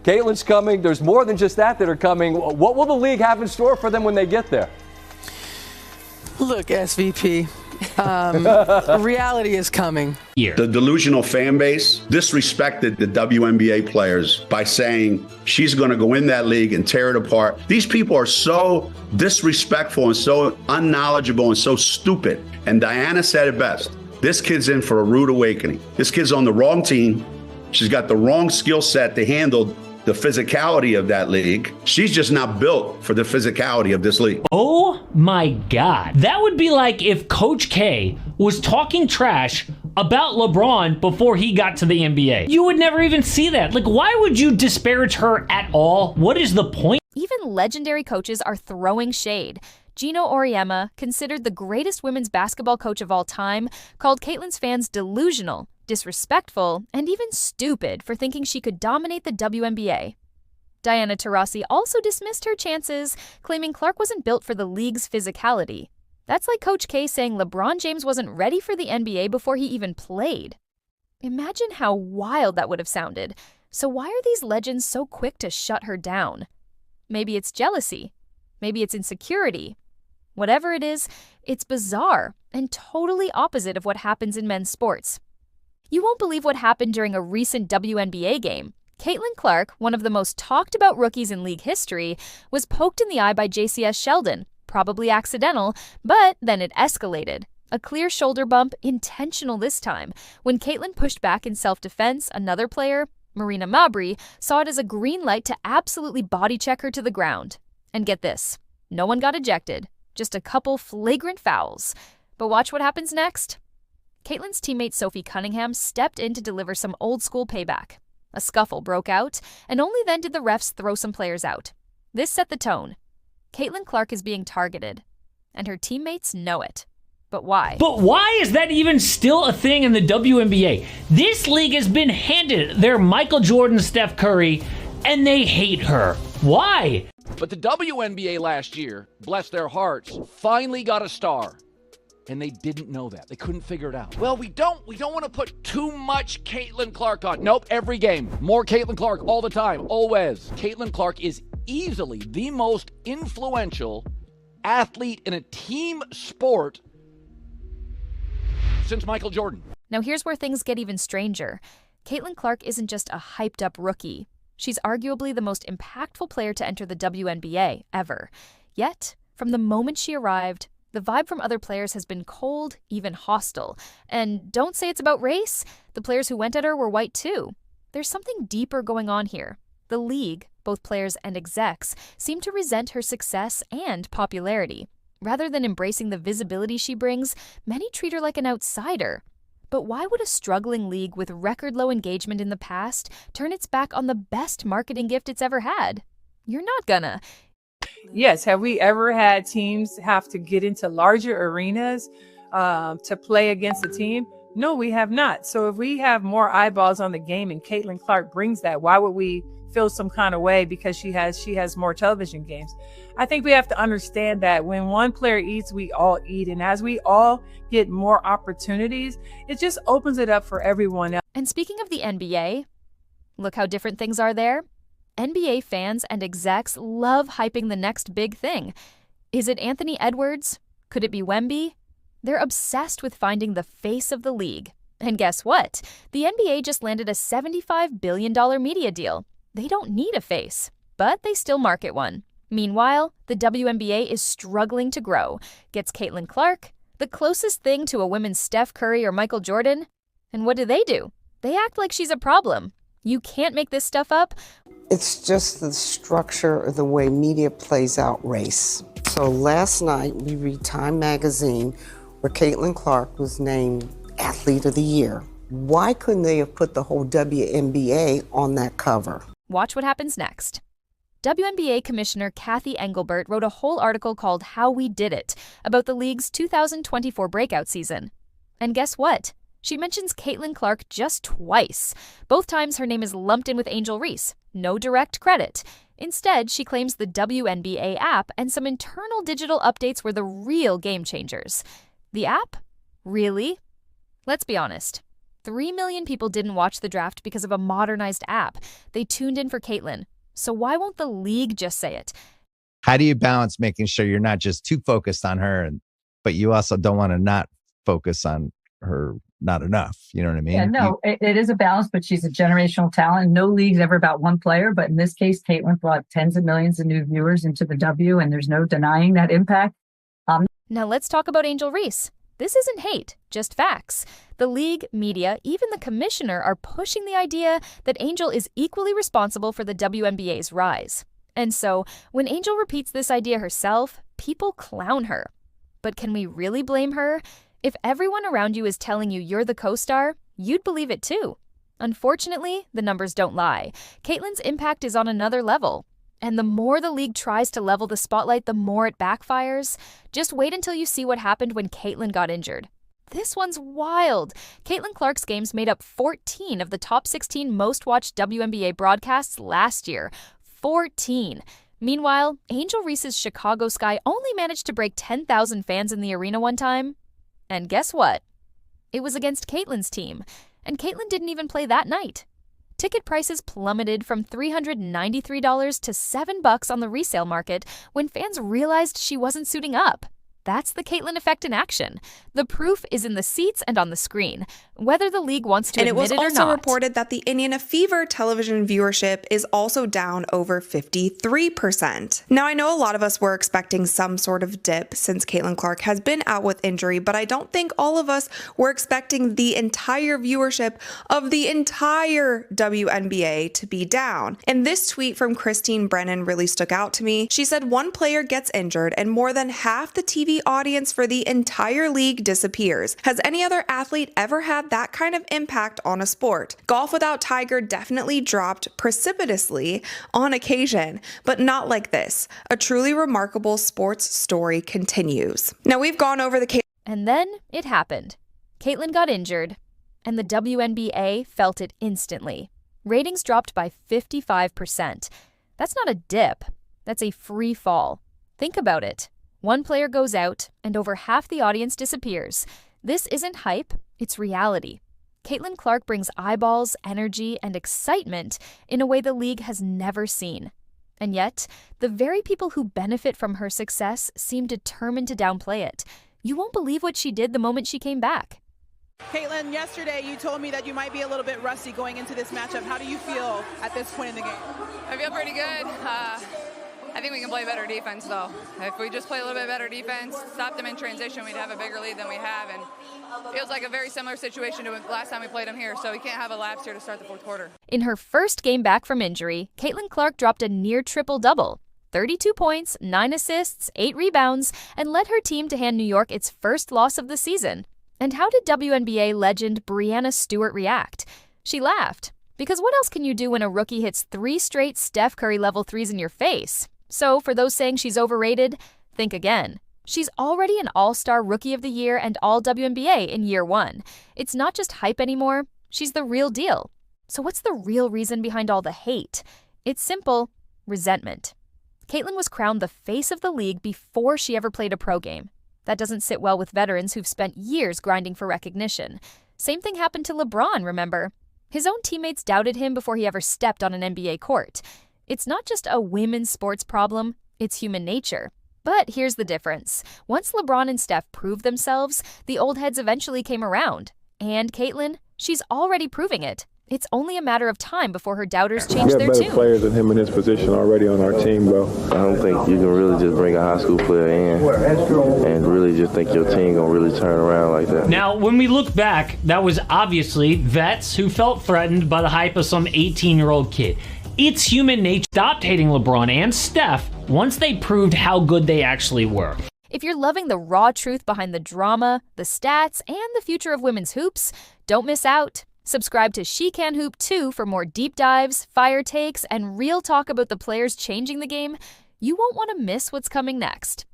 Caitlyn's coming. There's more than just that are coming. What will the league have in store for them when they get there? Look, SVP, reality is coming. The delusional fan base disrespected the WNBA players by saying she's going to go in that league and tear it apart. These people are so disrespectful and so unknowledgeable and so stupid. And Diana said it best. This kid's in for a rude awakening. This kid's on the wrong team. She's got the wrong skill set to handle the physicality of that league. She's just not built for the physicality of this league. Oh my God. That would be like if Coach K was talking trash about LeBron before he got to the NBA. You would never even see that. Like, why would you disparage her at all? What is the point? Even legendary coaches are throwing shade. Gino Auriemma, considered the greatest women's basketball coach of all time, called Caitlyn's fans delusional, disrespectful, and even stupid for thinking she could dominate the WNBA. Diana Taurasi also dismissed her chances, claiming Clark wasn't built for the league's physicality. That's like Coach K saying LeBron James wasn't ready for the NBA before he even played. Imagine how wild that would have sounded. So why are these legends so quick to shut her down? Maybe it's jealousy. Maybe it's insecurity. Whatever it is, it's bizarre and totally opposite of what happens in men's sports. You won't believe what happened during a recent WNBA game. Caitlin Clark, one of the most talked about rookies in league history, was poked in the eye by JCS Sheldon, probably accidental, but then it escalated. A clear shoulder bump, intentional this time. When Caitlin pushed back in self-defense, another player, Marina Mabry, saw it as a green light to absolutely body check her to the ground. And get this, no one got ejected, just a couple flagrant fouls. But watch what happens next. Caitlyn's teammate Sophie Cunningham stepped in to deliver some old-school payback. A scuffle broke out, and only then did the refs throw some players out. This set the tone. Caitlin Clark is being targeted, and her teammates know it. But why? But why is that even still a thing in the WNBA? This league has been handed their Michael Jordan, Steph Curry, and they hate her. Why? But the WNBA last year, bless their hearts, finally got a star. And they didn't know that. They couldn't figure it out. Well, we don't want to put too much Caitlin Clark on. Nope, every game. More Caitlin Clark all the time, always. Caitlin Clark is easily the most influential athlete in a team sport since Michael Jordan. Now here's where things get even stranger. Caitlin Clark isn't just a hyped-up rookie. She's arguably the most impactful player to enter the WNBA ever. Yet, from the moment she arrived, the vibe from other players has been cold, even hostile. And don't say it's about race. The players who went at her were white too. There's something deeper going on here. The league, both players and execs, seem to resent her success and popularity. Rather than embracing the visibility she brings, many treat her like an outsider. But why would a struggling league with record-low engagement in the past turn its back on the best marketing gift it's ever had? You're not gonna. Yes, have we ever had teams have to get into larger arenas to play against a team? No, we have not. So if we have more eyeballs on the game and Caitlin Clark brings that, why would we feel some kind of way because she has more television games? I think we have to understand that when one player eats, we all eat. And as we all get more opportunities, it just opens it up for everyone else. And speaking of the NBA, look how different things are there. NBA fans and execs love hyping the next big thing. Is it Anthony Edwards? Could it be Wemby? They're obsessed with finding the face of the league. And guess what? The NBA just landed a $75 billion media deal. They don't need a face, but they still market one. Meanwhile, the WNBA is struggling to grow. Gets Caitlin Clark, the closest thing to a women's Steph Curry or Michael Jordan. And what do? They act like she's a problem. You can't make this stuff up. It's just the structure of the way media plays out race. So last night we read Time magazine where Caitlin Clark was named Athlete of the Year. Why couldn't they have put the whole WNBA on that cover? Watch what happens next. WNBA Commissioner Kathy Engelbert wrote a whole article called How We Did It about the league's 2024 breakout season. And guess what? She mentions Caitlin Clark just twice. Both times her name is lumped in with Angel Reese. No direct credit. Instead, she claims the WNBA app and some internal digital updates were the real game changers. The app? Really? Let's be honest. 3 million people didn't watch the draft because of a modernized app. They tuned in for Caitlyn. So why won't the league just say it? How do you balance making sure you're not just too focused on her, but you also don't want to not focus on her not enough? You know what I mean? Yeah, no, it is a balance, but she's a generational talent. No league's ever about one player, but in this case, Caitlyn brought tens of millions of new viewers into the W, and there's no denying that impact. Now let's talk about Angel Reese. This isn't hate, just facts. The league, media, even the commissioner are pushing the idea that Angel is equally responsible for the WNBA's rise. And so, when Angel repeats this idea herself, people clown her. But can we really blame her? If everyone around you is telling you you're the co-star, you'd believe it too. Unfortunately, the numbers don't lie. Caitlyn's impact is on another level. And the more the league tries to level the spotlight, the more it backfires. Just wait until you see what happened when Caitlyn got injured. This one's wild. Caitlyn Clark's games made up 14 of the top 16 most-watched WNBA broadcasts last year. 14. Meanwhile, Angel Reese's Chicago Sky only managed to break 10,000 fans in the arena one time. And guess what? It was against Caitlyn's team, and Caitlyn didn't even play that night. Ticket prices plummeted from $393 to $7 on the resale market when fans realized she wasn't suiting up. That's the Caitlyn effect in action. The proof is in the seats and on the screen, whether the league wants to admit it or not. And it was also reported that the Indiana Fever television viewership is also down over 53%. Now, I know a lot of us were expecting some sort of dip since Caitlyn Clark has been out with injury, but I don't think all of us were expecting the entire viewership of the entire WNBA to be down. And this tweet from Christine Brennan really stuck out to me. She said, "One player gets injured and more than half the TV audience for the entire league disappears. Has any other athlete ever had that kind of impact on a sport? Golf without Tiger definitely dropped precipitously on occasion, but not like this. A truly remarkable sports story continues." Now, we've gone over the And then it happened. Caitlyn got injured, and the WNBA felt it instantly. Ratings dropped by 55%. That's not a dip. That's a free fall. Think about it. One player goes out, and over half the audience disappears. This isn't hype, it's reality. Caitlyn Clark brings eyeballs, energy, and excitement in a way the league has never seen. And yet, the very people who benefit from her success seem determined to downplay it. You won't believe what she did the moment she came back. Caitlyn, yesterday you told me that you might be a little bit rusty going into this matchup. How do you feel at this point in the game? I feel pretty good. I think we can play better defense, though. If we just play a little bit better defense, stop them in transition, we'd have a bigger lead than we have. And it feels like a very similar situation to last time we played them here, so we can't have a lapse here to start the fourth quarter. In her first game back from injury, Caitlyn Clark dropped a near triple-double. 32 points, 9 assists, 8 rebounds, and led her team to hand New York its first loss of the season. And how did WNBA legend Breanna Stewart react? She laughed. Because what else can you do when a rookie hits 3 straight Steph Curry-level threes in your face? So, for those saying she's overrated, think again. She's already an All-Star Rookie of the Year and All-WNBA in year 1. It's not just hype anymore, she's the real deal. So what's the real reason behind all the hate? It's simple: resentment. Caitlyn was crowned the face of the league before she ever played a pro game. That doesn't sit well with veterans who've spent years grinding for recognition. Same thing happened to LeBron, remember? His own teammates doubted him before he ever stepped on an NBA court. It's not just a women's sports problem, it's human nature. But here's the difference. Once LeBron and Steph proved themselves, the old heads eventually came around. And Caitlyn, she's already proving it. It's only a matter of time before her doubters change their tune. We have better players than him in this position already on our team, bro. I don't think you can really just bring a high school player in and really just think your team gonna really turn around like that. Now, when we look back, that was obviously vets who felt threatened by the hype of some 18-year-old kid. It's human nature. Stopped hating LeBron and Steph once they proved how good they actually were. If you're loving the raw truth behind the drama, the stats, and the future of women's hoops, don't miss out. Subscribe to She Can Hoop 2 for more deep dives, fire takes, and real talk about the players changing the game. You won't want to miss what's coming next.